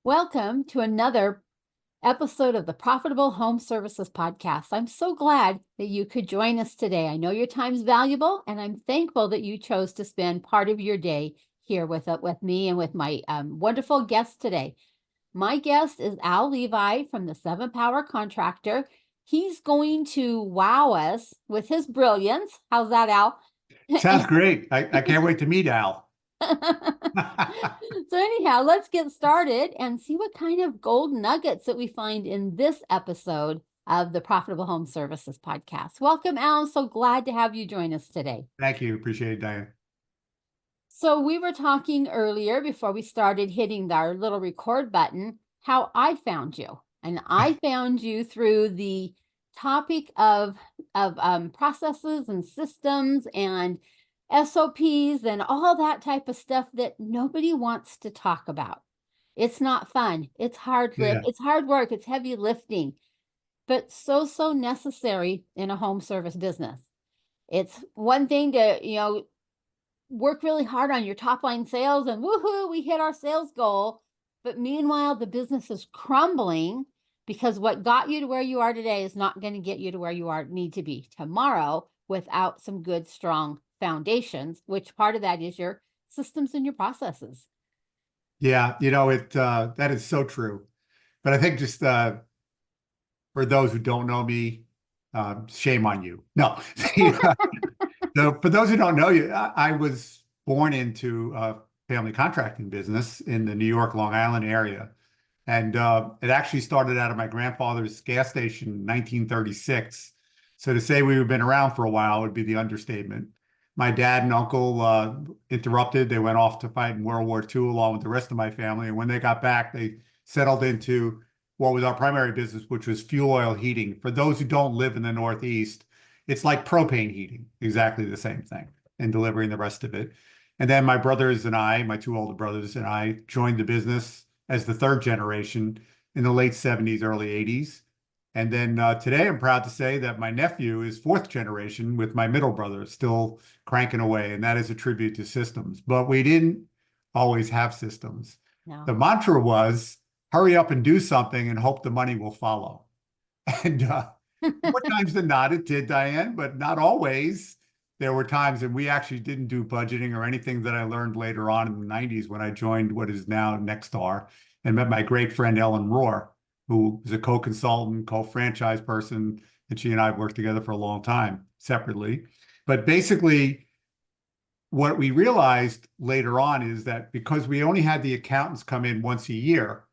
Welcome to another episode of the Profitable Home Services Podcast. I'm so glad that you could join us today. I know your time's valuable, and I'm thankful that you chose to spend part of your day here with me and with my wonderful guest today. My guest is Al Levi from the 7 Power Contractor. He's going to wow us with his brilliance. How's that, Al? Sounds great. I can't wait to meet Al. So anyhow, let's get started and see what kind of gold nuggets that we find in this episode of the Profitable Home Services Podcast. Welcome, Al. So glad to have you join us today. Thank you. Appreciate it, Diane. So we were talking earlier before we started hitting our little record button, how I found you. And I found you through the topic of processes and systems and SOPs and all that type of stuff that nobody wants to talk about. It's not fun. It's hard It's hard work. It's heavy lifting, but so necessary in a home service business. It's one thing to, work really hard on your top line sales and woohoo, we hit our sales goal. But meanwhile, the business is crumbling because what got you to where you are today is not going to get you to where you need to be tomorrow without some good, strong foundations, which part of that is your systems and your processes. Yeah, that is so true. But I think just for those who don't know me, shame on you. No. So for those who don't know you, I was born into a family contracting business in the New York, Long Island area. And it actually started out of my grandfather's gas station in 1936. So to say we've been around for a while would be the understatement. My dad and uncle interrupted. They went off to fight in World War II along with the rest of my family. And when they got back, they settled into what was our primary business, which was fuel oil heating. For those who don't live in the Northeast, it's like propane heating, exactly the same thing, and delivering the rest of it. And then my brothers and I, my two older brothers and I, joined the business as the third generation in the late 70s, early 80s. And then today, I'm proud to say that my nephew is fourth generation with my middle brother still cranking away. And that is a tribute to systems. But we didn't always have systems. No. The mantra was hurry up and do something and hope the money will follow. And more times than not, it did, Diane, but not always. There were times, and we actually didn't do budgeting or anything that I learned later on in the 90s when I joined what is now Nexstar and met my great friend Ellen Rohr, who is a co-consultant, co-franchise person, and she and I have worked together for a long time separately. But basically, what we realized later on is that because we only had the accountants come in once a year,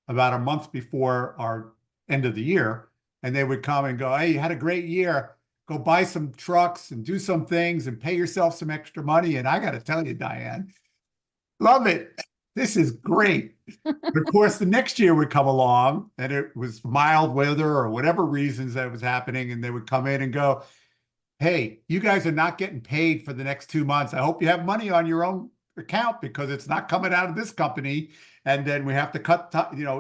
about a month before our end of the year, and they would come and go, hey, you had a great year. Go buy some trucks and do some things and pay yourself some extra money. And I got to tell you, Diane, love it. This is great. But of course, the next year would come along and it was mild weather or whatever reasons that was happening. And they would come in and go, hey, you guys are not getting paid for the next 2 months. I hope you have money on your own account because it's not coming out of this company. And then we have to cut,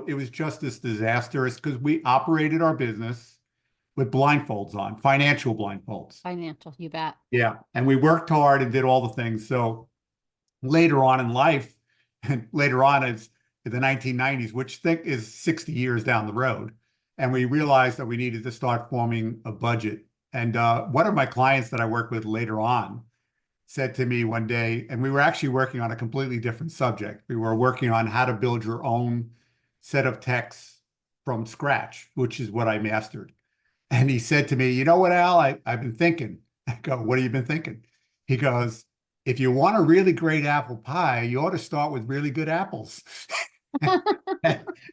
it was just this disastrous because we operated our business with blindfolds on, financial blindfolds. Financial, you bet. Yeah. And we worked hard and did all the things. So later on in life, and later on as in the 1990s, which I think is 60 years down the road, and we realized that we needed to start forming a budget. And one of my clients that I worked with later on said to me one day, and we were actually working on a completely different subject. We were working on how to build your own set of techs from scratch, which is what I mastered. And he said to me, you know what, Al, I've been thinking. I go, what have you been thinking? He goes, if you want a really great apple pie, you ought to start with really good apples.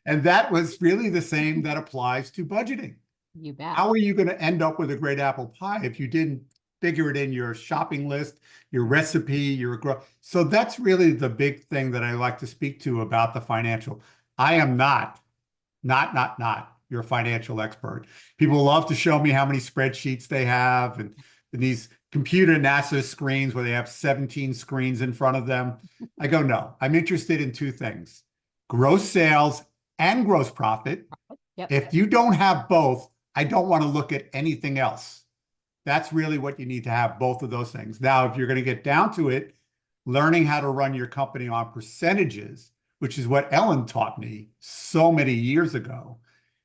And that was really the same that applies to budgeting. You bet. How are you going to end up with a great apple pie if you didn't figure it in your shopping list, your recipe, so that's really the big thing that I like to speak to about the financial. I am not your financial expert. People love to show me how many spreadsheets they have and these computer NASA screens where they have 17 screens in front of them. I go, no, I'm interested in two things, gross sales and gross profit. Yep. If you don't have both, I don't want to look at anything else. That's really what you need to have, both of those things. Now, if you're going to get down to it, learning how to run your company on percentages which is what Ellen taught me so many years ago,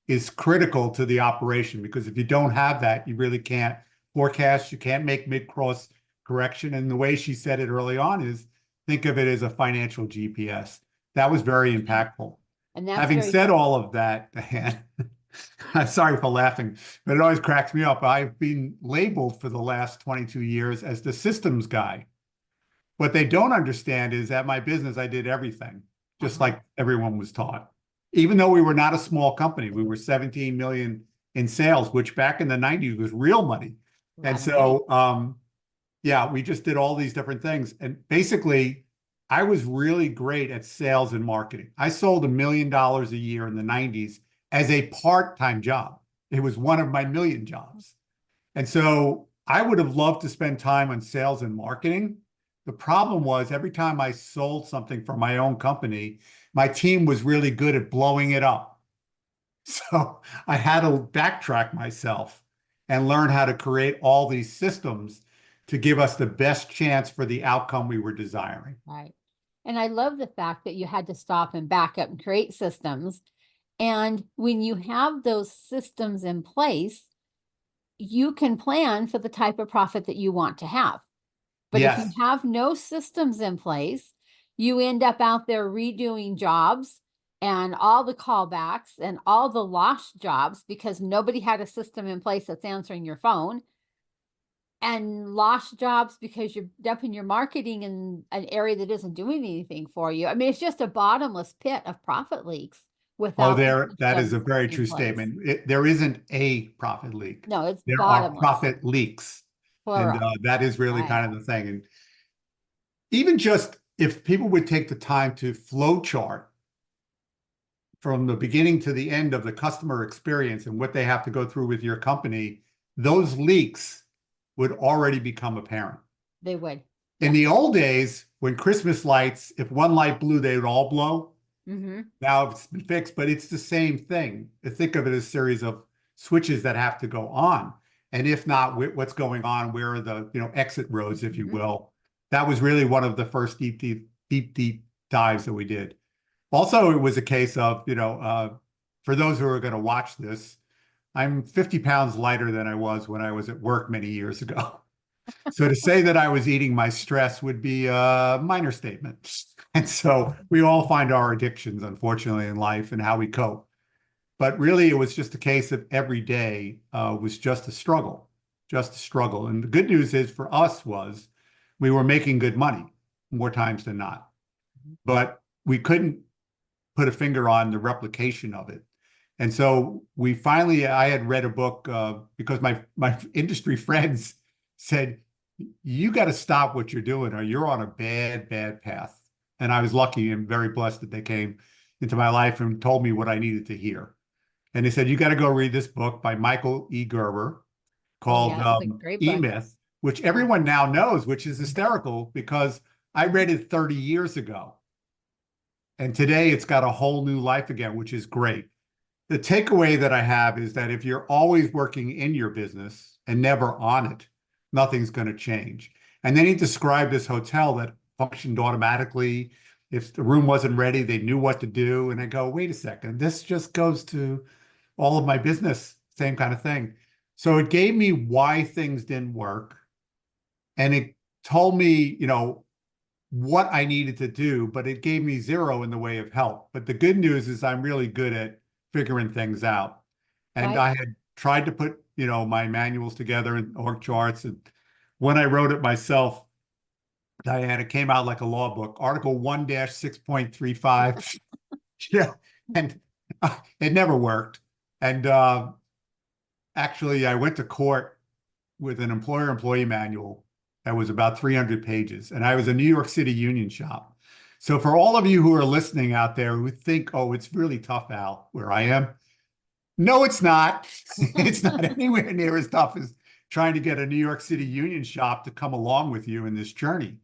is critical to the operation, because if you don't have that, you really can't forecast, you can't make mid-course correction. And the way she said it early on is, think of it as a financial GPS. That was very impactful. And that's Having very said true. all of that, Diane, I'm sorry for laughing, but it always cracks me up. I've been labeled for the last 22 years as the systems guy. What they don't understand is at my business, I did everything, just Uh-huh. like everyone was taught. Even though we were not a small company, we were 17 million in sales, which back in the 90s was real money. A And lot of money. so, yeah, we just did all these different things. And basically, I was really great at sales and marketing. I sold $1 million a year in the 90s as a part-time job. It was one of my million jobs. And so I would have loved to spend time on sales and marketing. The problem was every time I sold something for my own company, my team was really good at blowing it up. So I had to backtrack myself and learn how to create all these systems to give us the best chance for the outcome we were desiring. Right. And I love the fact that you had to stop and back up and create systems. And when you have those systems in place, you can plan for the type of profit that you want to have. But if you Yes. have no systems in place, you end up out there redoing jobs and all the callbacks and all the lost jobs because nobody had a system in place that's answering your phone, and lost jobs because you're dumping your marketing in an area that isn't doing anything for you. I mean, it's just a bottomless pit of profit leaks Oh, without the that is a systems very in true place. statement. There isn't a profit leak. No, it's There are bottomless, profit leaks. And plural. that is really Right. kind of the thing. And even just if people would take the time to flow chart from the beginning to the end of the customer experience and what they have to go through with your company, those leaks would already become apparent. They would. In Yes. the old days, when Christmas lights, if one light blew, they would all blow. Mm-hmm. Now it's been fixed, but it's the same thing. Think of it as a series of switches that have to go on. And if not, what's going on? Where are the exit roads, if you Mm-hmm. will? That was really one of the first deep dives that we did. Also, it was a case of, for those who are going to watch this, I'm 50 pounds lighter than I was when I was at work many years ago. So to say that I was eating my stress would be a minor statement. And so we all find our addictions, unfortunately, in life and how we cope. But really, it was just a case of every day was just a struggle, just a struggle. And the good news is for us was we were making good money more times than not, but we couldn't put a finger on the replication of it. And so I had read a book because my industry friends said, you got to stop what you're doing or you're on a bad path. And I was lucky and very blessed that they came into my life and told me what I needed to hear. And they said, you got to go read this book by Michael E. Gerber Oh, called yeah, it's a great book. E-Myth, which Yeah. everyone now knows, which is hysterical because I read it 30 years ago. And today it's got a whole new life again, which is great. The takeaway that I have is that if you're always working in your business and never on it, nothing's going to change. And then he described this hotel that functioned automatically. If the room wasn't ready, they knew what to do. And I go, wait a second, this just goes to all of my business, same kind of thing. So it gave me why things didn't work. And it told me, what I needed to do, but it gave me zero in the way of help. But the good news is I'm really good at figuring things out. And Right. I had tried to put, my manuals together and org charts. And when I wrote it myself, Diane, it came out like a law book, Article 1-6.35. Yeah. And it never worked. And actually, I went to court with an employer-employee manual that was about 300 pages. And I was a New York City union shop. So for all of you who are listening out there who think, oh, it's really tough, Al, where I am, no, it's not. It's not anywhere near as tough as trying to get a New York City union shop to come along with you in this journey.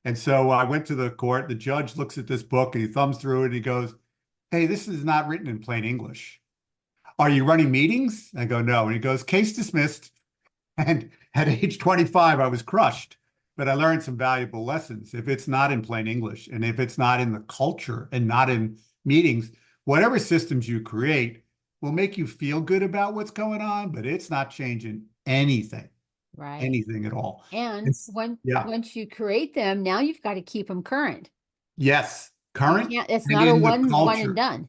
And so I went to the court. The judge looks at this book and he thumbs through it and he goes, hey, this is not written in plain English. Are you running meetings? I go, no. And he goes, case dismissed. And at age 25, I was crushed. but I learned some valuable lessons. If it's not in plain English and if it's not in the culture and not in meetings, whatever systems you create will make you feel good about what's going on, but it's not changing anything, Right. anything at all. And It's, when yeah. once you create them, now you've got to keep them current. Yes. You Current can't, it's and not a in the one and culture. done.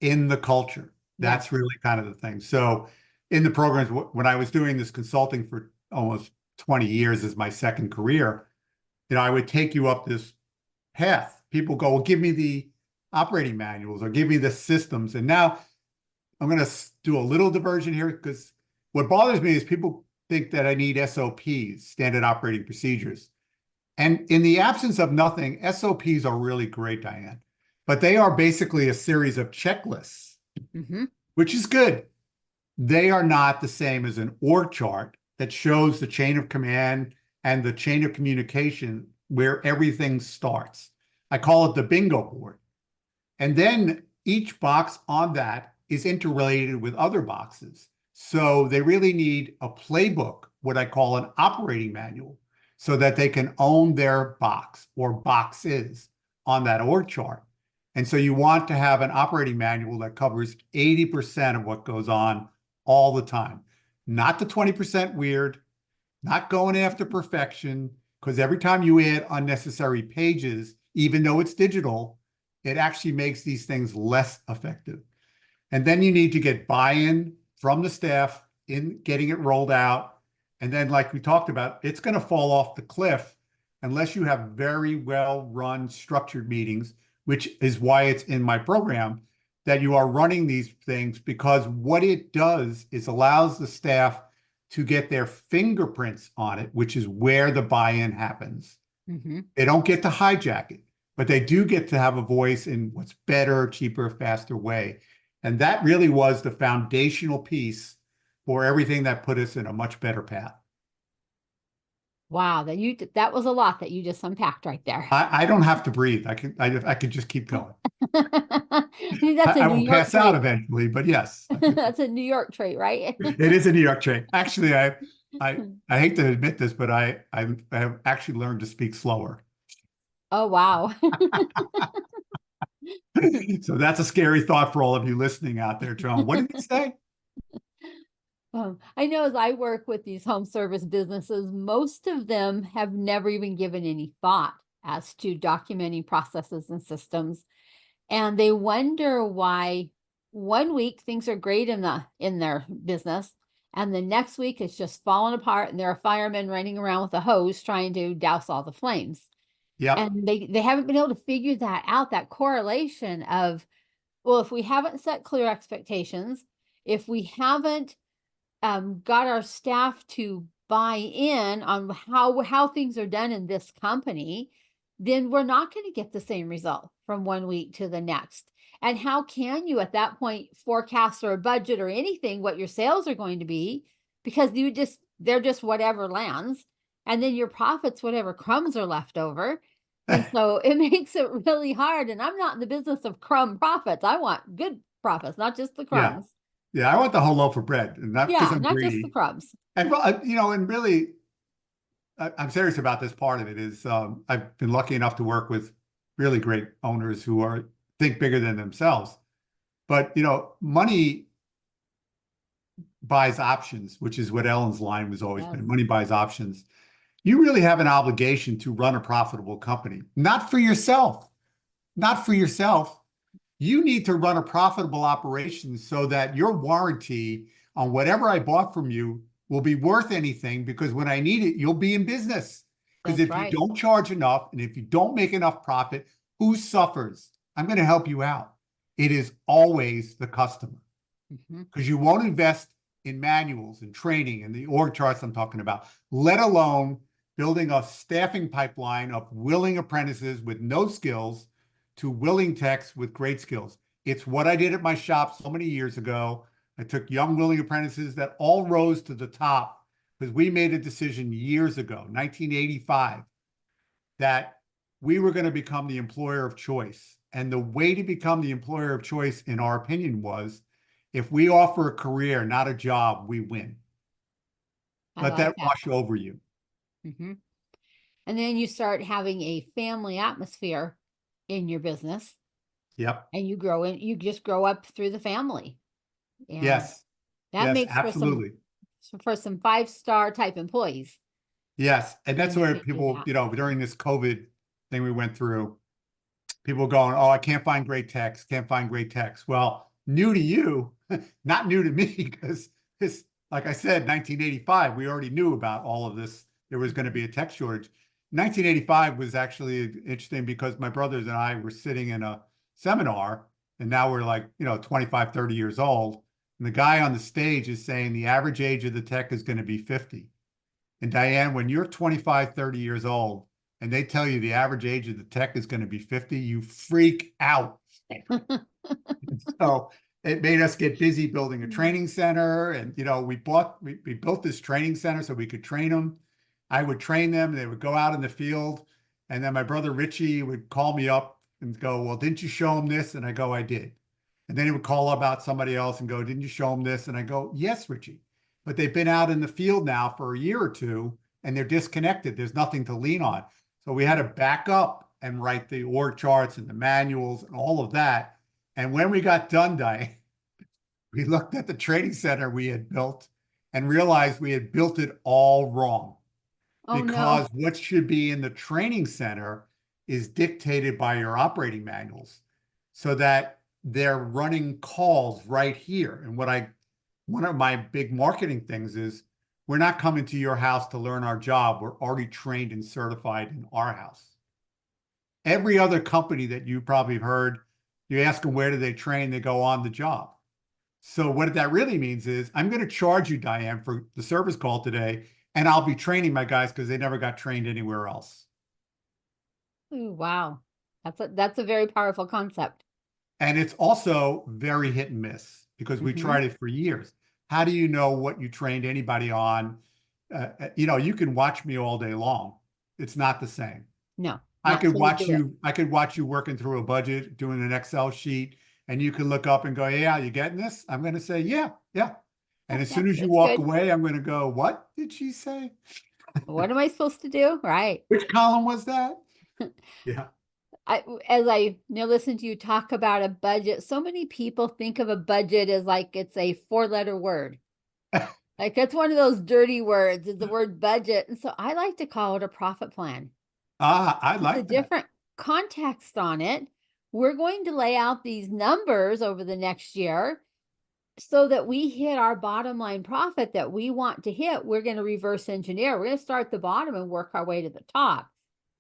In the culture. That's Yes. really kind of the thing. So in the programs, when I was doing this consulting for almost 20 years as my second career, I would take you up this path. People go, well, give me the operating manuals or give me the systems. And now I'm going to do a little diversion here because what bothers me is people think that I need SOPs, standard operating procedures. And in the absence of nothing, SOPs are really great, Diane, but they are basically a series of checklists, Mm-hmm. which is good. They are not the same as an org chart that shows the chain of command and the chain of communication where everything starts. I call it the bingo board. And then each box on that is interrelated with other boxes. So they really need a playbook, what I call an operating manual, so that they can own their box or boxes on that org chart. And so you want to have an operating manual that covers 80% of what goes on all the time, not the 20% weird, not going after perfection, because every time you add unnecessary pages, even though it's digital, it actually makes these things less effective. And then you need to get buy-in from the staff in getting it rolled out. And then, like we talked about, it's going to fall off the cliff unless you have very well-run structured meetings, which is why it's in my program that you are running these things, because what it does is allows the staff to get their fingerprints on it, which is where the buy-in happens. Mm-hmm. They don't get to hijack it, but they do get to have a voice in what's better, cheaper, faster way. And that really was the foundational piece for everything that put us in a much better path. Wow, that was a lot that you just unpacked right there. I don't have to breathe. I could just keep going. That's a I New will York pass out trait. eventually, but yes, That's a New York trait, right? it is a New York trait. Actually, I I hate to admit this, but I have actually learned to speak slower. Oh, wow. So that's a scary thought for all of you listening out there, John. What did he say? I know as I work with these home service businesses, most of them have never even given any thought as to documenting processes and systems. And they wonder why one week things are great in their business, and the next week it's just falling apart, and there are firemen running around with a hose trying to douse all the flames. Yep. And they haven't been able to figure that out, that correlation of, well, if we haven't set clear expectations, if we haven't got our staff to buy in on how things are done in this company, then we're not going to get the same result from one week to the next. And how can you at that point forecast or a budget or anything what your sales are going to be, because they're just whatever lands, and then your profits whatever crumbs are left over. And so it makes it really hard. And I'm not in the business of crumb profits. I want good profits, not just the Yeah. crumbs. Yeah. I want the whole loaf of bread, and not because Yeah, I'm not just the greedy. crumbs. And well, and really, I'm serious about this part of it is I've been lucky enough to work with really great owners who are think bigger than themselves. But money buys options, which is what Ellen's line was always Yes, been. Money buys options. You really have an obligation to run a profitable company, not for yourself, not for yourself. You need to run a profitable operation so that your warranty on whatever I bought from you will be worth anything, because when I need it, you'll be in business. Because that's if you right. don't charge enough and if you don't make enough profit, who suffers? I'm going to help you out. It is always the customer, Mhm. because you won't invest in manuals and training and the org charts I'm talking about, let alone building a staffing pipeline of willing apprentices with no skills to willing techs with great skills. It's what I did at my shop so many years ago. I took young willing apprentices that all rose to the top because we made a decision years ago, 1985, that we were going to become the employer of choice. And the way to become the employer of choice, in our opinion, was if we offer a career, not a job, we win. I Let like that that. wash over you. Mhm. And then you start having a family atmosphere in your business, Yep. and you just grow up through the family. And Yes. that Yes, makes absolutely. for some five-star type employees Yes. And that's when you where can do people, that. during this COVID thing we went through, people going, oh, I can't find great techs, can't find great techs. Well, new to you, not new to me, because this, like I said, 1985, we already knew about all of this. There was going to be a tech shortage. 1985 was actually interesting because my brothers and I were sitting in a seminar, and now we're like, 25, 30 years old. And the guy on the stage is saying the average age of the tech is going to be 50. And Diane, when you're 25, 30 years old, and they tell you the average age of the tech is going to be 50, you freak out. So it made us get busy building a training center. And, we built this training center so we could train them. I would train them. They would go out in the field. And then my brother Richie would call me up and go, well, didn't you show him this? And I go, I did. And then he would call about somebody else and go, didn't you show him this? And I go, yes, Richie. But they've been out in the field now for a year or two and they're disconnected. There's nothing to lean on. So we had to back up and write the org charts and the manuals and all of that. And when we got done, Diane, we looked at the training center we had built and realized we had built it all wrong, Oh because no. what should be in the training center is dictated by your operating manuals so that they're running calls right here. And one of my big marketing things is we're not coming to your house to learn our job. We're already trained and certified in our house. Every other company that you probably heard, you ask them where do they train, they go on the job. So what that really means is I'm going to charge you, Diane, for the service call today, and I'll be training my guys because they never got trained anywhere else. Ooh, wow. That's a very powerful concept. And it's also very hit and miss because we Hmm. tried it for years. How do you know what you trained anybody on? You can watch me all day long. It's not the same. No, I not could till you watch do it. you, I could watch you working through a budget, doing an Excel sheet, and you can look up and go, yeah, you getting this? I'm going to say, yeah, yeah. And Yep, as yep, soon as you it's walk good. away, I'm going to go, what did she say? What am I supposed to do? Right. Which column was that? Yeah. As I listen to you talk about a budget, so many people think of a budget as like it's a four-letter word. Like it's one of those dirty words, is the word budget. And so I like to call it a profit plan. I It's a like that. different context on it. We're going to lay out these numbers over the next year so that we hit our bottom line profit that we want to hit. We're going to reverse engineer. We're going to start at the bottom and work our way to the top,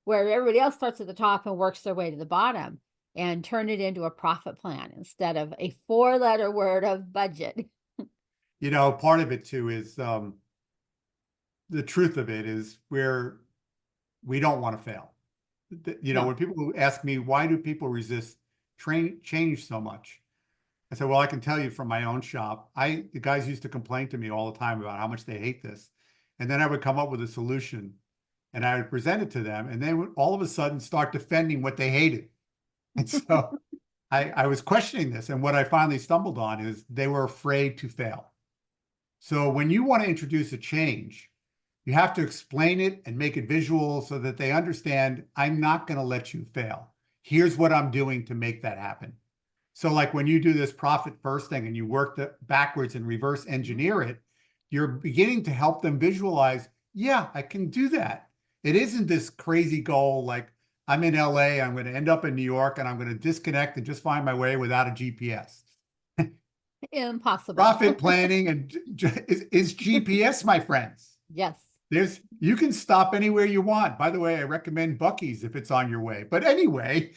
where everybody else starts at the top and works their way to the bottom, and turn it into a profit plan instead of a four-letter word of budget. Part of it too is the truth of it is we don't want to fail. No. When people ask me, why do people resist change so much? I said, well, I can tell you from my own shop. The guys used to complain to me all the time about how much they hate this. And then I would come up with a solution and I would present it to them. And they would all of a sudden start defending what they hated. And so I was questioning this. And what I finally stumbled on is they were afraid to fail. So when you want to introduce a change, you have to explain it and make it visual so that they understand I'm not going to let you fail. Here's what I'm doing to make that happen. So like when you do this profit first thing and you work backwards and reverse engineer it, you're beginning to help them visualize, yeah, I can do that. It isn't this crazy goal like I'm in LA, I'm going to end up in New York and I'm going to disconnect and just find my way without a GPS. Impossible. Profit planning is GPS, my friends. Yes. You can stop anywhere you want. By the way, I recommend Buc-ee's if it's on your way. But anyway,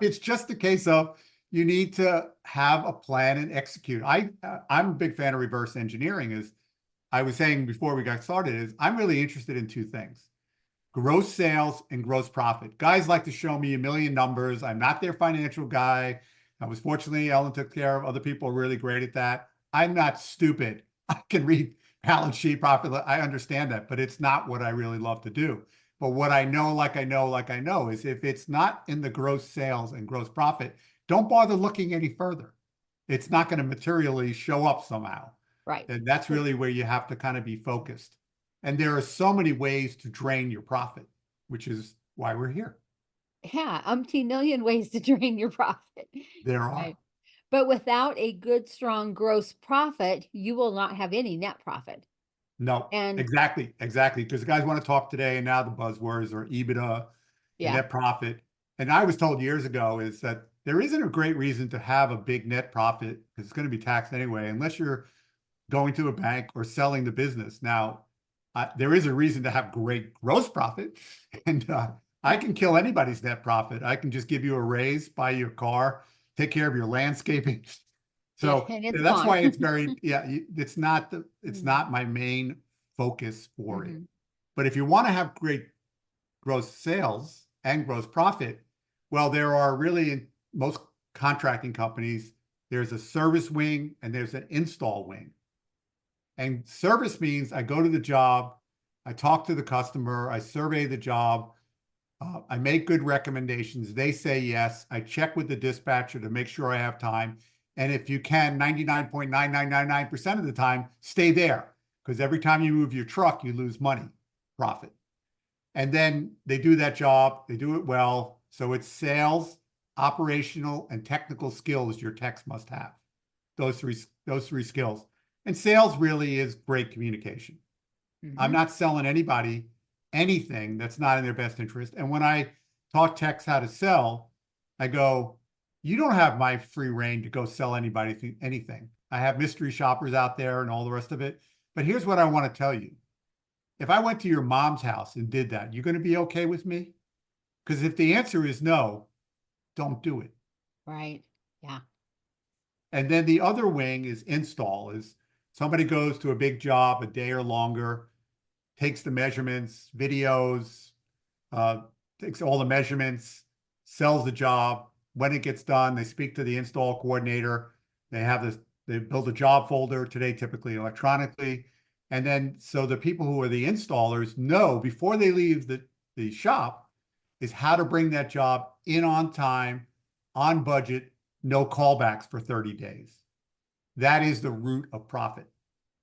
it's just a case of you need to have a plan and execute. I'm a big fan of reverse engineering. As I was saying before we got started, is I'm really interested in two things: gross sales and gross profit. Guys like to show me a million numbers. I'm not their financial guy. I was fortunately, Ellen took care of other people are really great at that. I'm not stupid. I can read balance sheet profit. I understand that, but it's not what I really love to do. But what I know, is if it's not in the gross sales and gross profit, don't bother looking any further. It's not going to materially show up somehow. Right. And that's really where you have to kind of be focused. And there are so many ways to drain your profit. which is why we're here. Yeah, umpteen million ways to drain your profit. There are. Right. But without a good, strong gross profit, you will not have any net profit. No, And exactly, exactly. Because the guys want to talk today, and now the buzzwords are EBITDA and yeah, net profit. And I was told years ago is that there isn't a great reason to have a big net profit because it's going to be taxed anyway, unless you're going to a bank or selling the business. Now, there is a reason to have great gross profit, and I can kill anybody's net profit. I can just give you a raise, buy you a car, take care of your landscaping. yeah, So and it's that's gone. why it's very, yeah, it's Mhm, not my main focus for it. mhm, But if you want to have great gross sales and gross profit, well, there are really in most contracting companies, there's a service wing and there's an install wing. And service means I go to the job, I talk to the customer, I survey the job, I make good recommendations. They say yes. I check with the dispatcher to make sure I have time. And if you can, 99.9999% of the time, stay there. Because every time you move your truck, you lose money, profit. And then they do that job, they do it well. So it's sales, operational, and technical skills your techs must have. Those three skills. And sales really is great communication. I'm mhm. not selling anybody anything that's not in their best interest. And when I taught techs how to sell, I go, you don't have my free reign to go sell anybody anything. I have mystery shoppers out there and all the rest of it. But here's what I want to tell you. If I went to your mom's house and did that, you're going to be okay with me? Because if the answer is no, don't do it. Right. Yeah. And then the other wing is install, is somebody goes to a big job a day or longer, takes the measurements, videos, uh, takes all the measurements, sells the job. When it gets done, they speak to the install coordinator. They have this, they build a job folder today, typically electronically. And then so the people who are the installers know before they leave the shop is how to bring that job in on time, on budget, no callbacks for 30 days. That is the root of profit.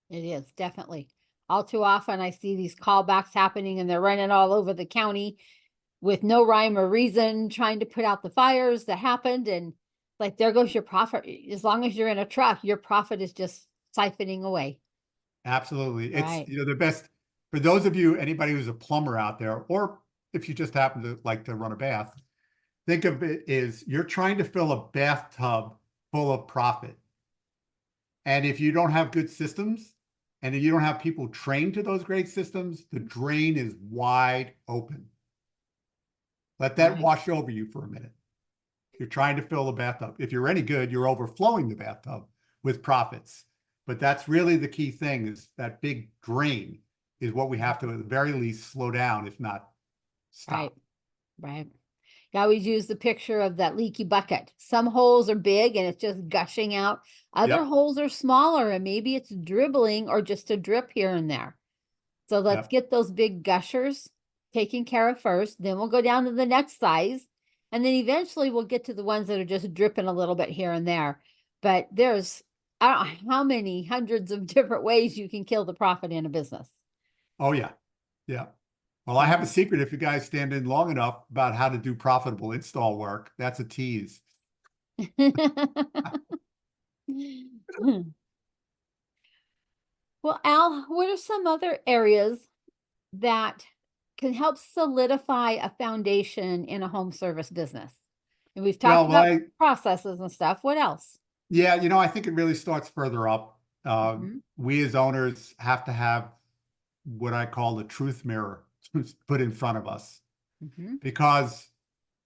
It is definitely. All too often, I see these callbacks happening and they're running all over the county with no rhyme or reason, trying to put out the fires that happened. And like, there goes your profit. As long as you're in a truck, your profit is just siphoning away. Absolutely. It's, Right. the best for those of you, anybody who's a plumber out there, or if you just happen to like to run a bath, think of it as you're trying to fill a bathtub full of profit. And if you don't have good systems and if you don't have people trained to those great systems, the drain is wide open. Let that Right. wash over you for a minute. You're trying to fill the bathtub. If you're any good, you're overflowing the bathtub with profits. But that's really the key thing is that big drain is what we have to at the very least slow down, if not Right. stop. Right. I always use the picture of that leaky bucket. Some holes are big and it's just gushing out. Other Yep. holes are smaller and maybe it's dribbling or just a drip here and there. So let's Yep. get those big gushers taken care of first. Then we'll go down to the next size. And then eventually we'll get to the ones that are just dripping a little bit here and there. But there's, I don't know how many hundreds of different ways you can kill the profit in a business. Oh, yeah. Yeah. Well, I have a secret if you guys stand in long enough about how to do profitable install work. That's a tease. Well, Al, what are some other areas that can help solidify a foundation in a home service business? And we've talked Well, about processes and stuff. What else? yeah, I think it really starts further up. Hmm. We as owners have to have what I call the truth mirror put in front of us Hmm. because,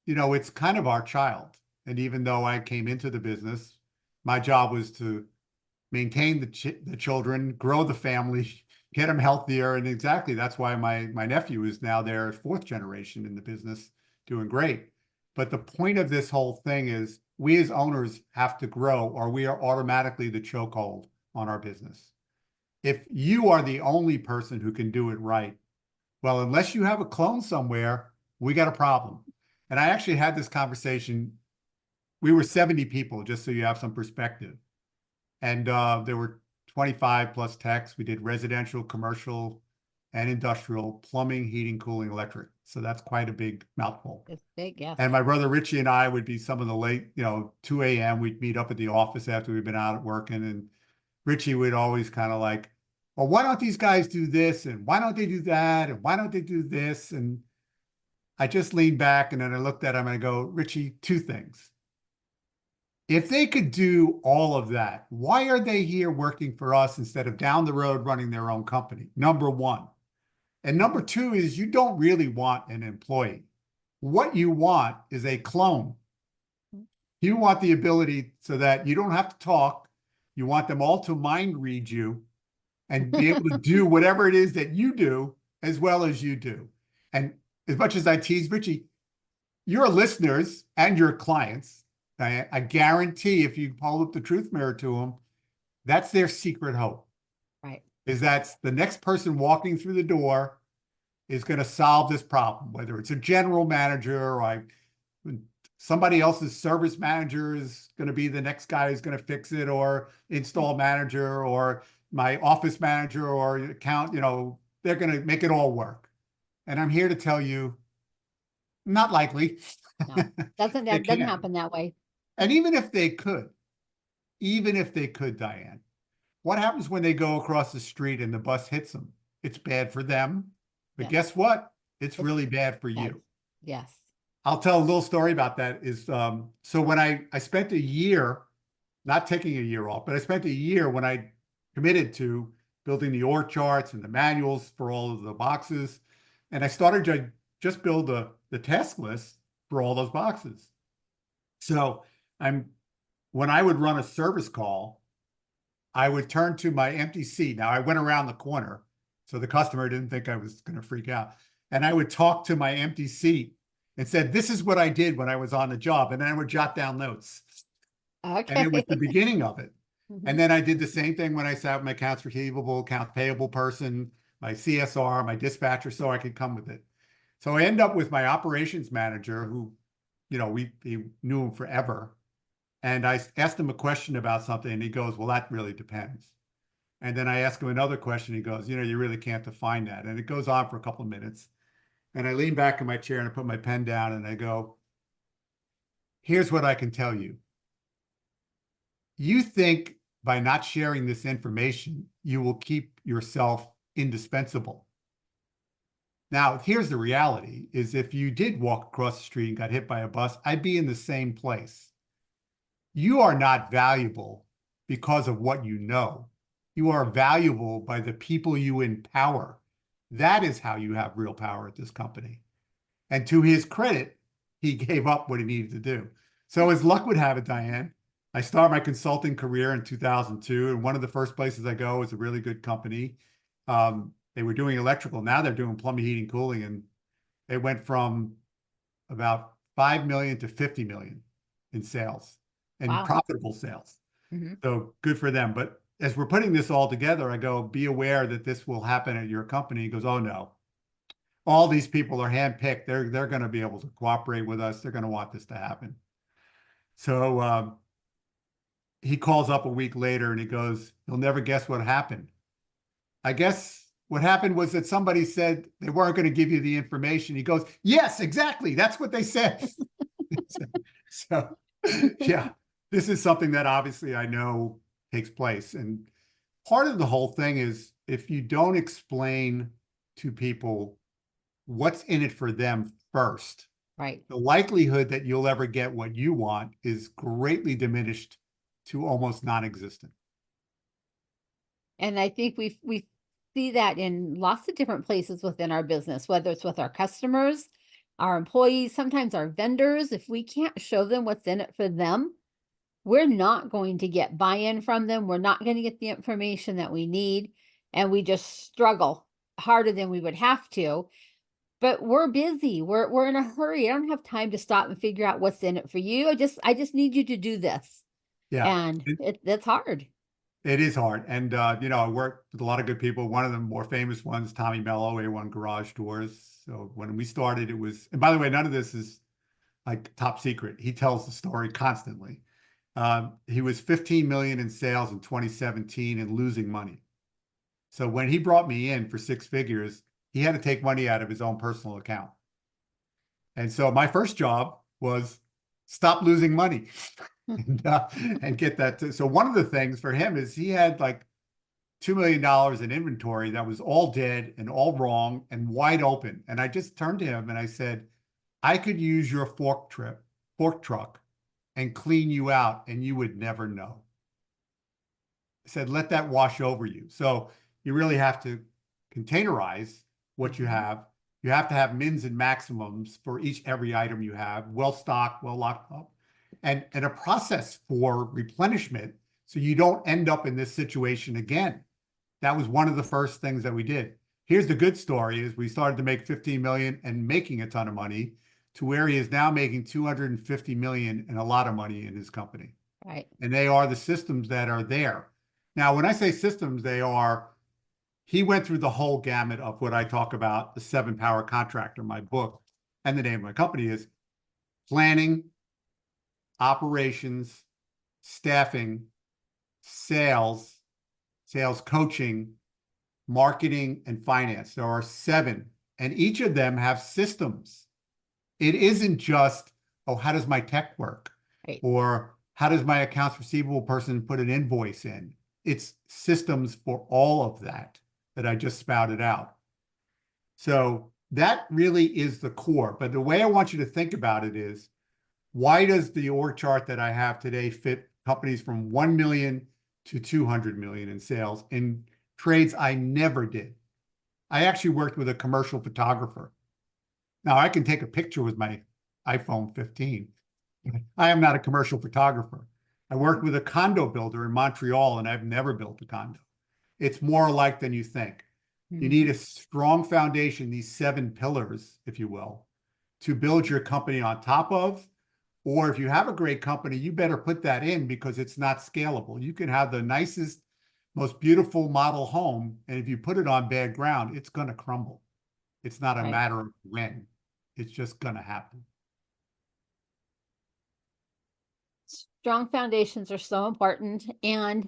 it's kind of our child. And even though I came into the business, my job was to maintain the children, grow the family, get them healthier. And exactly that's why my nephew is now their fourth generation in the business, doing great. But the point of this whole thing is we as owners have to grow, or we are automatically the chokehold on our business. If you are the only person who can do it right, well, unless you have a clone somewhere, we got a problem. And I actually had this conversation. We were 70 people, just so you have some perspective. And there were 25 plus techs. We did residential, commercial, and industrial, plumbing, heating, cooling, electric. So that's quite a big mouthful. It's big, yes. And my brother Richie and I would be some of the late, 2 a.m. We'd meet up at the office after we'd been out working. And Richie would always kind of like, well, why don't these guys do this? And why don't they do that? And why don't they do this? And I just leaned back and then I looked at him and I go, Richie, two things. If they could do all of that, why are they here working for us instead of down the road running their own company? Number one. And number two is you don't really want an employee. What you want is a clone. You want the ability so that you don't have to talk. You want them all to mind read you and be able to do whatever it is that you do as well as you do. And as much as I tease Richie, your listeners and your clients, I guarantee if you hold up the truth mirror to them, that's their secret hope. Right. Is that the next person walking through the door is going to solve this problem, whether it's a general manager or somebody else's service manager is going to be the next guy who's going to fix it, or install manager, or my office manager or account, they're going to make it all work. And I'm here to tell you, not likely. No, that doesn't happen that way. And even if they could, Diane, what happens when they go across the street and the bus hits them? It's bad for them. But guess what? It's really bad for you. Yes. I'll tell a little story about that is, so when I spent a year, not taking a year off, but I spent a year when I committed to building the org charts and the manuals for all of the boxes. And I started to just build the task list for all those boxes. So when I would run a service call, I would turn to my empty seat. Now I went around the corner, so the customer didn't think I was going to freak out. And I would talk to my empty seat and said, this is what I did when I was on the job. And then I would jot down notes. Okay. And it was the beginning of it. Mm-hmm. And then I did the same thing when I sat with my accounts receivable, accounts payable person, my CSR, my dispatcher, so I could come with it. So I end up with my operations manager who, he knew him forever. And I asked him a question about something and he goes, well, that really depends. And then I ask him another question. He goes, you really can't define that. And it goes on for a couple of minutes. And I lean back in my chair and I put my pen down and I go, here's what I can tell you. You think by not sharing this information, you will keep yourself indispensable. Now, here's the reality is if you did walk across the street and got hit by a bus, I'd be in the same place. You are not valuable because of what you know. You are valuable by the people you empower. That is how you have real power at this company. And to his credit, he gave up what he needed to do. So as luck would have it, Diane, I started my consulting career in 2002. And one of the first places I go is a really good company. They were doing electrical. Now they're doing plumbing, heating, cooling. And it went from about 5 million to 50 million in sales and profitable sales. Mm-hmm. So good for them. But as we're putting this all together, I go, be aware that this will happen at your company. He goes, oh no, all these people are handpicked. They're going to be able to cooperate with us. They're going to want this to happen. So he calls up a week later and he goes, you'll never guess what happened. I guess what happened was that somebody said they weren't going to give you the information. He goes, yes, exactly. That's what they said. So yeah, this is something that obviously I know takes place. And part of the whole thing is if you don't explain to people what's in it for them first, right, the likelihood that you'll ever get what you want is greatly diminished to almost non-existent. And I think we see that in lots of different places within our business, whether it's with our customers, our employees, sometimes our vendors. If we can't show them what's in it for them, we're not going to get buy-in from them. We're not going to get the information that we need. And we just struggle harder than we would have to. But we're busy. We're in a hurry. I don't have time to stop and figure out what's in it for you. I just need you to do this. Yeah. And that's hard. It is hard. And, I worked with a lot of good people. One of the more famous ones, Tommy Mello, A1 Garage Doors. So when we started, it was, and by the way, none of this is like top secret. He tells the story constantly. He was 15 million in sales in 2017 and losing money. So when he brought me in for 6 figures, he had to take money out of his own personal account. And so my first job was stop losing money and get that. So one of the things for him is he had like $2 million in inventory that was all dead and all wrong and wide open. And I just turned to him and I said, I could use your fork truck and clean you out and you would never know. I said, let that wash over you. So you really have to containerize what you have. You have to have mins and maximums for every item you have, well stocked, well locked up, and a process for replenishment so you don't end up in this situation again. That was one of the first things that we did. Here's the good story is we started to make 15 million and making a ton of money to where he is now making 250 million and a lot of money in his company. Right. And they are the systems that are there. Now, when I say systems, he went through the whole gamut of what I talk about, the 7-power contractor, my book, and the name of my company is planning, operations, staffing, sales coaching, marketing, and finance. There are 7, and each of them have systems. It isn't just, oh, how does my tech work? Right. Or how does my accounts receivable person put an invoice in? It's systems for all of that I just spouted out. So that really is the core. But the way I want you to think about it is, why does the org chart that I have today fit companies from 1 million to 200 million in sales in trades I never did? I actually worked with a commercial photographer. Now I can take a picture with my iPhone 15. I am not a commercial photographer. I worked with a condo builder in Montreal, and I've never built a condo. It's more alike than you think. You need a strong foundation, these 7 pillars, if you will, to build your company on top of. Or if you have a great company, you better put that in because it's not scalable. You can have the nicest, most beautiful model home, and if you put it on bad ground, it's going to crumble. It's not a matter of when. It's just going to happen. Strong foundations are so important. And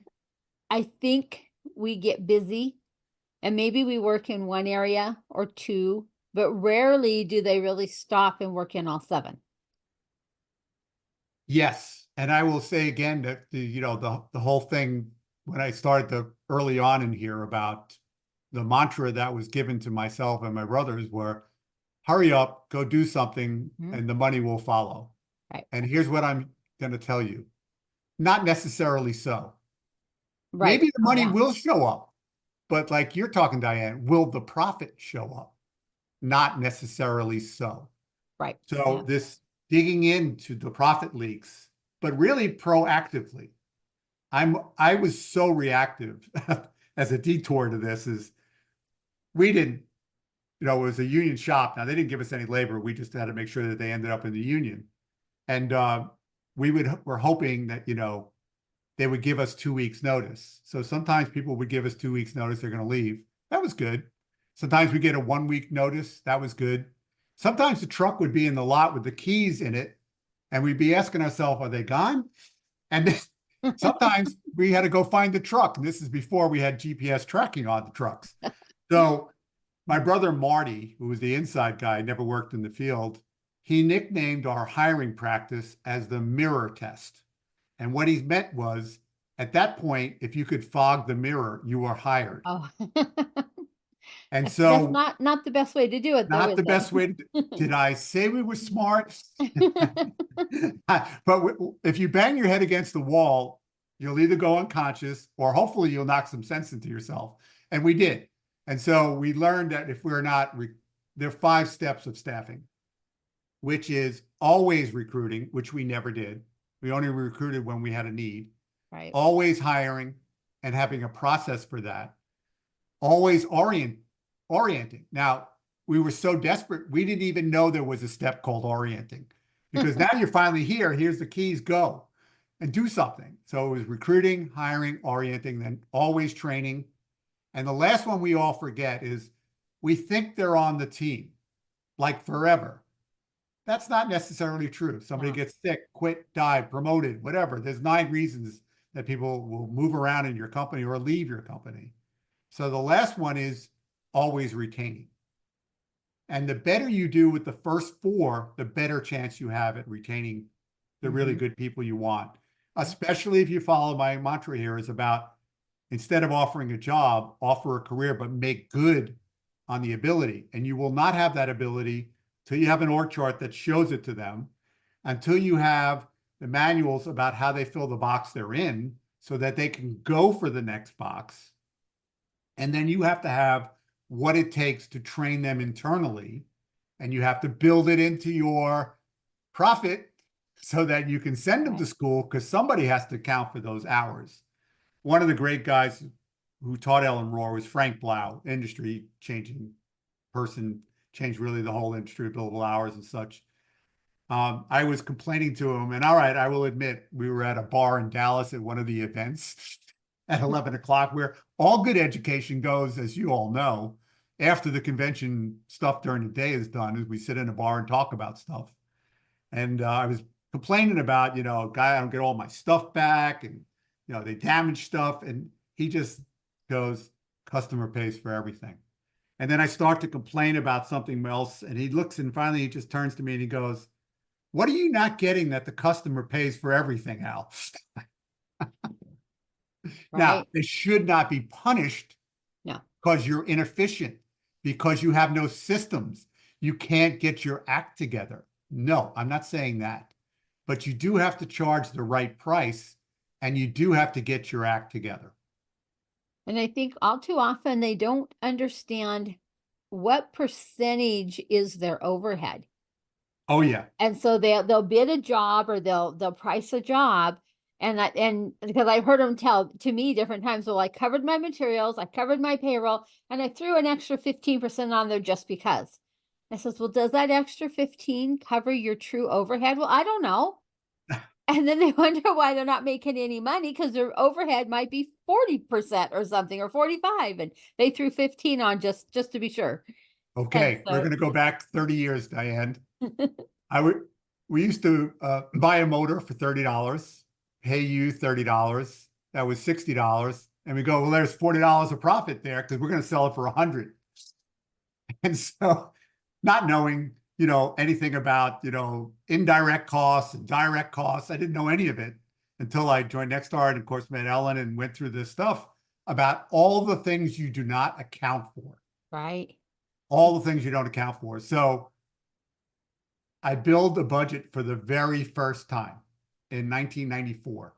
I think we get busy and maybe we work in one area or 2, but rarely do they really stop and work in all 7. Yes. And I will say again that the whole thing when I started early on in here about the mantra that was given to myself and my brothers were, hurry up, go do something, and the money will follow. Right. And here's what I'm going to tell you. Not necessarily so. Right. Maybe the money will show up, but like you're talking, Diane, will the profit show up? Not necessarily so. Right. So this digging into the profit leaks, but really proactively. I was so reactive as a detour to this is we didn't, it was a union shop. Now they didn't give us any labor. We just had to make sure that they ended up in the union. And we're hoping that, they would give us 2 weeks notice. So sometimes people would give us 2 weeks notice they're going to leave. That was good. Sometimes we get a 1 week notice. That was good. Sometimes the truck would be in the lot with the keys in it, and we'd be asking ourselves, are they gone? And sometimes we had to go find the truck. And this is before we had GPS tracking on the trucks. So my brother Marty, who was the inside guy, never worked in the field, he nicknamed our hiring practice as the mirror test. And what he meant was, at that point, if you could fog the mirror, you were hired. Oh. And That's so not the best way to do it, though, not is the it? best way did I say we were smart? But if you bang your head against the wall, you'll either go unconscious or hopefully you'll knock some sense into yourself. And we did. And so we learned that if we're not, there are 5 steps of staffing, which is always recruiting, which we never did. We only recruited when we had a need. Right. Always hiring and having a process for that. Always orienting. Now, we were so desperate, we didn't even know there was a step called orienting. Because now you're finally here, here's the keys, go and do something. So it was recruiting, hiring, orienting, then always training. And the last one we all forget is we think they're on the team, like forever. That's not necessarily true. Somebody gets sick, quit, died, promoted, whatever. There's 9 reasons that people will move around in your company or leave your company. So the last one is always retaining. And the better you do with the first four, the better chance you have at retaining the really good people you want. Especially if you follow my mantra here is about instead of offering a job, offer a career, but make good on the ability. And you will not have that ability till you have an org chart that shows it to them, until you have the manuals about how they fill the box they're in so that they can go for the next box. And then you have to have what it takes to train them internally. And you have to build it into your profit so that you can send them to school, because somebody has to account for those hours. One of the great guys who taught Ellen Rohr was Frank Blau, industry changing person, changed really the whole industry of billable hours and such. I was complaining to him, and all right, I will admit, we were at a bar in Dallas at one of the events at 11 o'clock, where all good education goes, as you all know, after the convention stuff during the day is done, is we sit in a bar and talk about stuff. And I was complaining about, guy, I don't get all my stuff back, and, they damage stuff. And he just goes, customer pays for everything. And then I start to complain about something else, and he looks, and finally he just turns to me and he goes, what are you not getting that the customer pays for everything, Al? Now, they should not be punished because you're inefficient, because you have no systems. You can't get your act together. No, I'm not saying that. But you do have to charge the right price, and you do have to get your act together. And I think all too often they don't understand what percentage is their overhead. Oh yeah. And so they'll bid a job, or they'll price a job. And because I've heard them tell to me different times, well, I covered my materials, I covered my payroll, and I threw an extra 15% on there just because. I says, well, does that extra 15 cover your true overhead? Well, I don't know. And then they wonder why they're not making any money, because their overhead might be 40% or something, or 45, and they threw 15 on just to be sure. Okay, we're going to go back 30 years, Diane. We used to buy a motor for $30, pay you $30. That was $60. And we go, well, there's $40 of profit there because we're going to sell it for $100. And so not knowing, anything about, indirect costs and direct costs, I didn't know any of it until I joined Nexstar and of course met Ellen and went through this stuff about all the things you do not account for. Right. All the things you don't account for. So I built a budget for the very first time in 1994.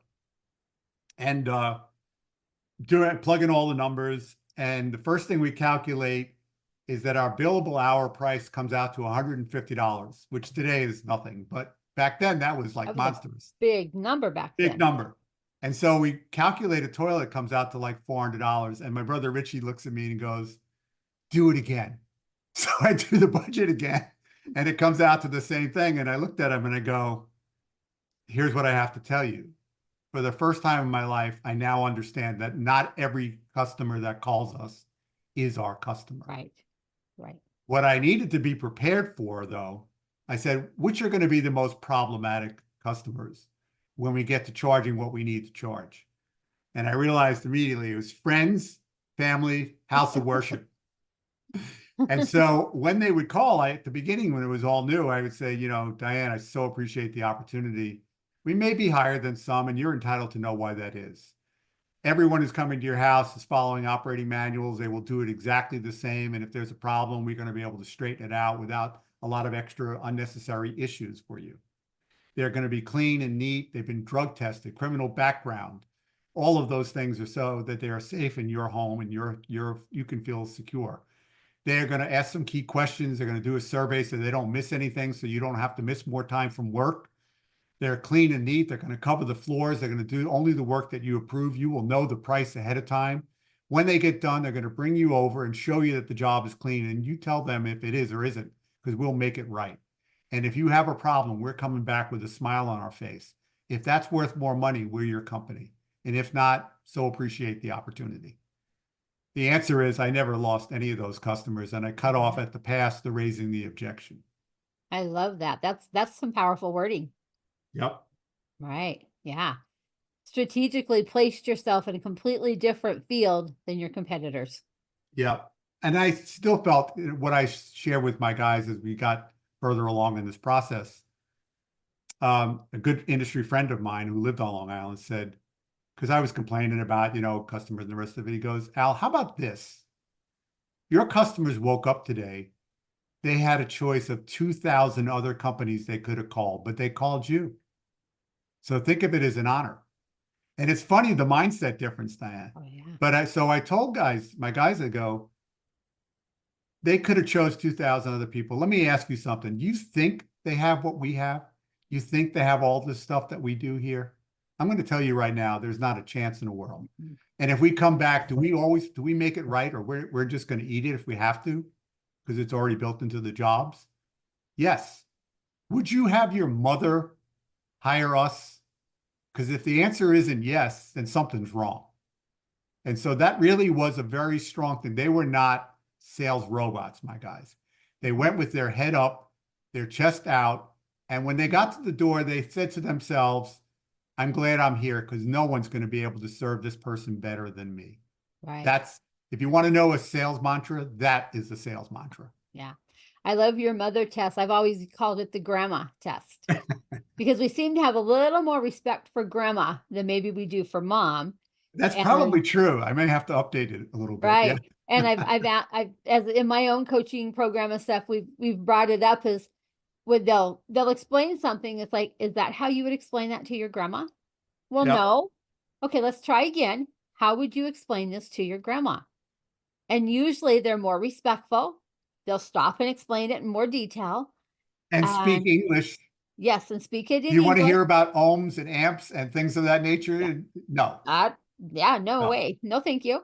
And plug in all the numbers. And the first thing we calculate is that our billable hour price comes out to $150, which today is nothing. But back then, that was like monstrous. Big number back then. Big number. And so we calculate a toilet comes out to like $400. And my brother Richie looks at me and goes, do it again. So I do the budget again, and it comes out to the same thing. And I looked at him and I go, here's what I have to tell you. For the first time in my life, I now understand that not every customer that calls us is our customer. Right. Right. What I needed to be prepared for, though, I said, which are going to be the most problematic customers when we get to charging what we need to charge? And I realized immediately it was friends, family, house of worship. And so when they would call, at the beginning, when it was all new, I would say, Diane, I so appreciate the opportunity. We may be higher than some, and you're entitled to know why that is. Everyone who's coming to your house is following operating manuals. They will do it exactly the same. And if there's a problem, we're going to be able to straighten it out without a lot of extra unnecessary issues for you. They're going to be clean and neat. They've been drug tested, criminal background. All of those things are so that they are safe in your home and you can feel secure. They're going to ask some key questions. They're going to do a survey so they don't miss anything, so you don't have to miss more time from work. They're clean and neat. They're going to cover the floors. They're going to do only the work that you approve. You will know the price ahead of time. When they get done, they're going to bring you over and show you that the job is clean, and you tell them if it is or isn't, because we'll make it right. And if you have a problem, we're coming back with a smile on our face. If that's worth more money, we're your company. And if not, so appreciate the opportunity. The answer is I never lost any of those customers, and I cut off at the pass the raising the objection. I love that. That's some powerful wording. Yep. Right. Yeah. Strategically placed yourself in a completely different field than your competitors. Yeah. And I still felt what I share with my guys as we got further along in this process. A good industry friend of mine who lived on Long Island said, because I was complaining about, customers and the rest of it, he goes, Al, how about this? Your customers woke up today. They had a choice of 2,000 other companies they could have called, but they called you. So think of it as an honor. And it's funny, the mindset difference, Diane. Oh, yeah. But I told my guys, I go, they could have chose 2,000 other people. Let me ask you something. You think they have what we have? You think they have all this stuff that we do here? I'm going to tell you right now, there's not a chance in the world. And if we come back, do we make it right, or we're just going to eat it if we have to, because it's already built into the jobs? Yes. Would you have your mother hire us? Because if the answer isn't yes, then something's wrong. And so that really was a very strong thing. They were not sales robots, my guys. They went with their head up, their chest out. And when they got to the door, they said to themselves, I'm glad I'm here because no one's going to be able to serve this person better than me. Right. If you want to know a sales mantra, that is the sales mantra. Yeah. I love your mother test. I've always called it the grandma test because we seem to have a little more respect for grandma than maybe we do for mom. That's And probably true. I may have to update it a little bit. Yeah. right. And I've as in my own coaching program and stuff, we've brought it up as they'll explain something. It's like, is that how you would explain that to your grandma? Well, Yep. no. Okay, let's try again. How would you explain this to your grandma? And usually they're more respectful. They'll stop and explain it in more detail. And speak English. Yes, and speak it Do in you want to English. hear about ohms and amps and things of that nature? Yeah. No. Yeah, no No. way. No, thank you.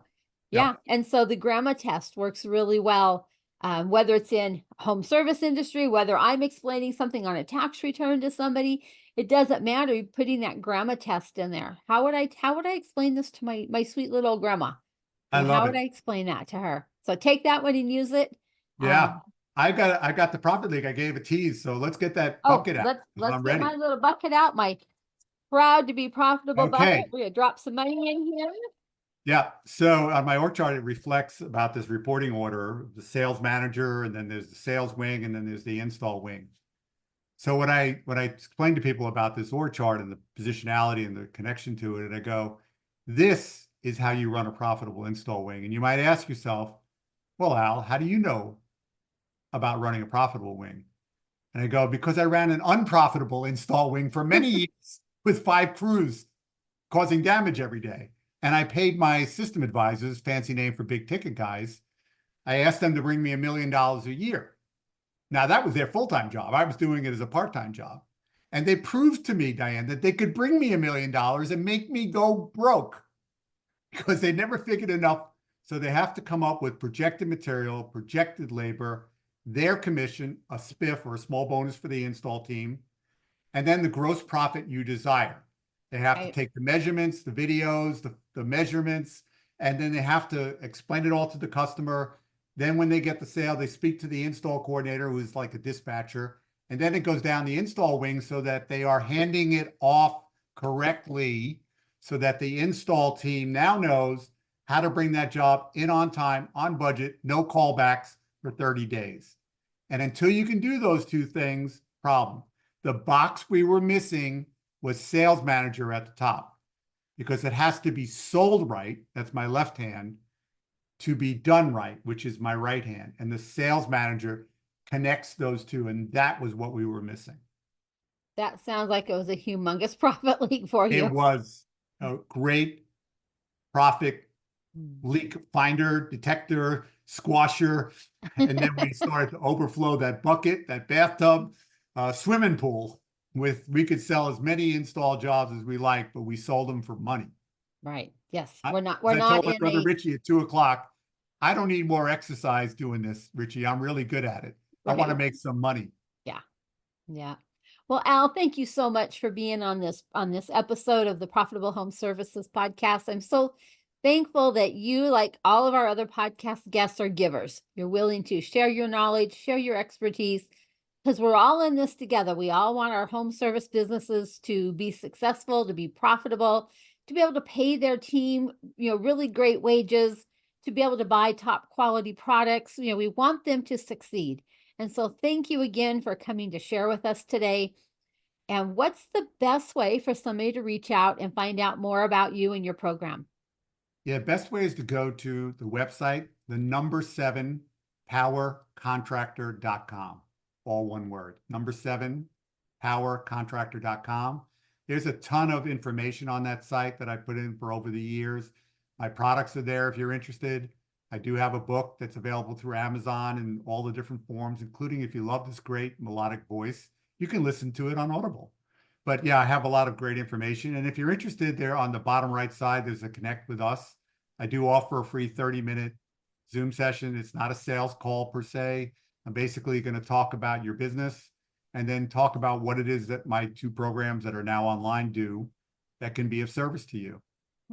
Yeah. Yep. And so the grandma test works really well, whether it's in home service industry, whether I'm explaining something on a tax return to somebody, it doesn't matter. You're putting that grandma test in there. How would I explain this to my sweet little grandma? I How love would it. I explain that to her? So take that one and use it. Yeah. I got the Profit League. I gave a tease. So let's get that Oh, bucket out. let's I'm get ready. my little bucket out, my proud to be profitable bucket. Okay. We're gonna drop some money in here. Yeah. So on my org chart, it reflects about this reporting order, the sales manager, and then there's the sales wing, and then there's the install wing. So when I explain to people about this org chart and the positionality and the connection to it, and I go, this is how you run a profitable install wing. And you might ask yourself, well, Al, how do you know about running a profitable wing? And I go, because I ran an unprofitable install wing for many years with 5 crews causing damage every day. And I paid my system advisors, fancy name for big ticket guys, I asked them to bring me $1 million a year. Now, that was their full-time job. I was doing it as a part-time job. And they proved to me, Diane, that they could bring me $1 million and make me go broke because they never figured enough. So they have to come up with projected material, projected labor, their commission, a spiff or a small bonus for the install team, and then the gross profit you desire. They have to take the measurements, the videos, the measurements, and then they have to explain it all to the customer. Then when they get the sale, they speak to the install coordinator, who is like a dispatcher. And then it goes down the install wing so that they are handing it off correctly so that the install team now knows how to bring that job in on time, on budget, no callbacks for 30 days. And until you can do those two things, problem. The box we were missing was sales manager at the top because it has to be sold right. That's my left hand, to be done right, which is my right hand. And the sales manager connects those two. And that was what we were missing. That sounds like it was a humongous profit leak for you. It was a great profit leak finder, detector, squasher. And then we started to overflow that bucket, that bathtub, swimming pool we could sell as many install jobs as we like, but we sold them for money. Right. Yes. I We're told not my in brother a Richie at 2:00, I don't need more exercise doing this, Richie. I'm really good at it. I want to right. make some money. Yeah. Yeah. Well, Al, thank you so much for being on this episode of the Profitable Home Services podcast. I'm so thankful that you, like all of our other podcast guests, are givers. You're willing to share your knowledge, share your expertise, because we're all in this together. We all want our home service businesses to be successful, to be profitable, to be able to pay their team, really great wages, to be able to buy top quality products. We want them to succeed. And so thank you again for coming to share with us today. And what's the best way for somebody to reach out and find out more about you and your program? Yeah, best way is to go to the website, the number 7 powercontractor.com. All one word. Number 7 powercontractor.com. There's a ton of information on that site that I put in for over the years. My products are there if you're interested. I do have a book that's available through Amazon and all the different forms, including if you love this great melodic voice, you can listen to it on Audible. But yeah, I have a lot of great information. And if you're interested, there on the bottom right side, there's a connect with us. I do offer a free 30-minute Zoom session. It's not a sales call per se. I'm basically going to talk about your business and then talk about what it is that my 2 programs that are now online do that can be of service to you.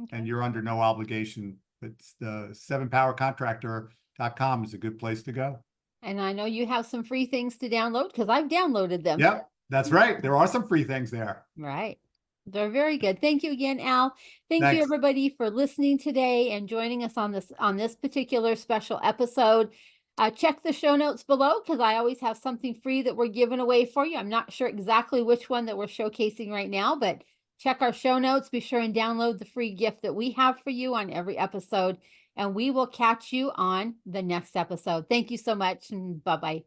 Okay. And you're under no obligation. It's the 7powercontractor.com is a good place to go. And I know you have some free things to download because I've downloaded them. Yep, that's right. There are some free things there. Right. They're very good. Thank you again, Al. Thank you Thanks. everybody for listening today and joining us on this particular special episode. Check the show notes below because I always have something free that we're giving away for you. I'm not sure exactly which one that we're showcasing right now, but check our show notes. Be sure and download the free gift that we have for you on every episode. And we will catch you on the next episode. Thank you so much and bye-bye.